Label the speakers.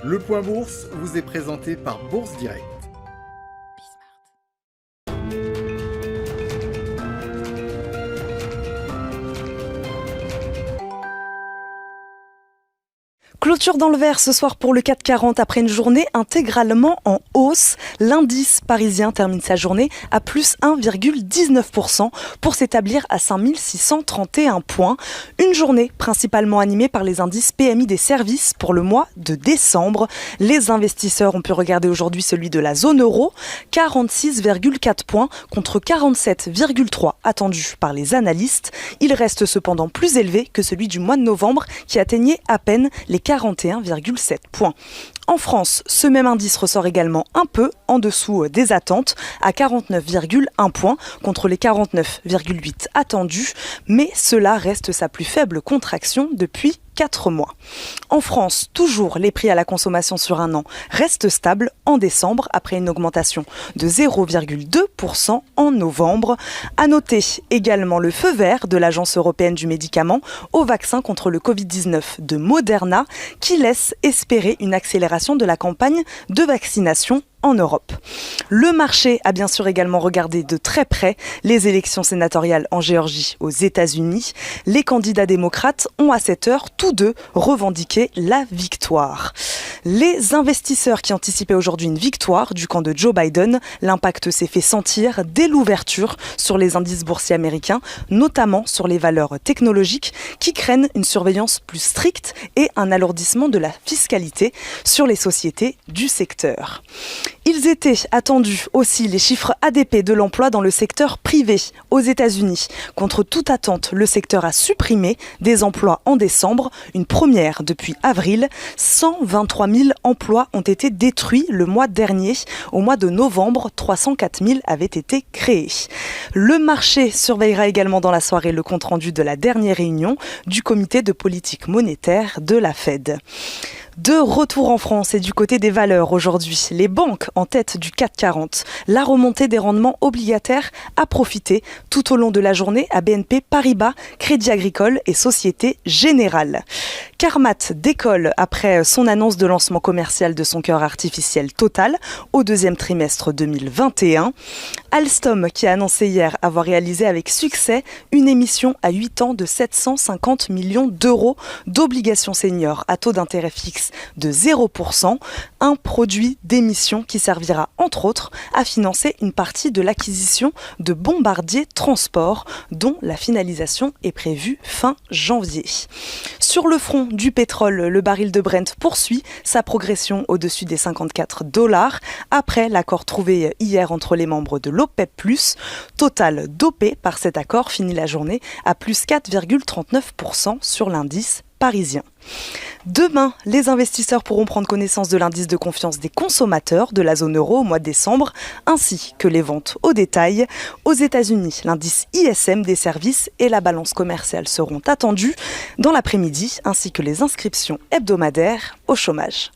Speaker 1: Le Point Bourse vous est présenté par Bourse Direct.
Speaker 2: Clôture dans le vert ce soir pour le CAC 40 après une journée intégralement en hausse. L'indice parisien termine sa journée à plus 1,19% pour s'établir à 5631 points. Une journée principalement animée par les indices PMI des services pour le mois de décembre. Les investisseurs ont pu regarder aujourd'hui celui de la zone euro, 46,4 points contre 47,3 attendus par les analystes. Il reste cependant plus élevé que celui du mois de novembre qui atteignait à peine les 41,7 points. En France, ce même indice ressort également un peu en dessous des attentes, à 49,1 points contre les 49,8 attendus, mais cela reste sa plus faible contraction depuis 4 mois. En France, toujours les prix à la consommation sur un an restent stables en décembre après une augmentation de 0,2% en novembre. À noter également le feu vert de l'Agence européenne du médicament au vaccin contre le Covid-19 de Moderna qui laisse espérer une accélération de la campagne de vaccination en Europe. Le marché a bien sûr également regardé de très près les élections sénatoriales en Géorgie aux États-Unis. Les candidats démocrates ont à cette heure tous deux revendiqué la victoire. Les investisseurs qui anticipaient aujourd'hui une victoire du camp de Joe Biden, l'impact s'est fait sentir dès l'ouverture sur les indices boursiers américains, notamment sur les valeurs technologiques qui craignent une surveillance plus stricte et un alourdissement de la fiscalité sur les sociétés du secteur. Ils étaient attendus aussi les chiffres ADP de l'emploi dans le secteur privé aux États-Unis. Contre toute attente, le secteur a supprimé des emplois en décembre, une première depuis avril. 123 000 emplois ont été détruits le mois dernier. Au mois de novembre, 304 000 avaient été créés. Le marché surveillera également dans la soirée le compte-rendu de la dernière réunion du comité de politique monétaire de la Fed. De retour en France et du côté des valeurs aujourd'hui, les banques en tête du CAC 40. La remontée des rendements obligataires a profité tout au long de la journée à BNP Paribas, Crédit Agricole et Société Générale. Carmat décolle après son annonce de lancement commercial de son cœur artificiel Total au deuxième trimestre 2021. Alstom qui a annoncé hier avoir réalisé avec succès une émission à 8 ans de 750 millions d'euros d'obligations seniors à taux d'intérêt fixe de 0%, un produit d'émission qui servira entre autres à financer une partie de l'acquisition de Bombardier Transport dont la finalisation est prévue fin janvier. Sur le front du pétrole, le baril de Brent poursuit sa progression au-dessus des $54 après l'accord trouvé hier entre les membres de l'OPEP+. Total dopé par cet accord finit la journée à plus 4,39% sur l'indice parisien. Demain, les investisseurs pourront prendre connaissance de l'indice de confiance des consommateurs de la zone euro au mois de décembre, ainsi que les ventes au détail. Aux États-Unis, l'indice ISM des services et la balance commerciale seront attendus dans l'après-midi, ainsi que les inscriptions hebdomadaires au chômage.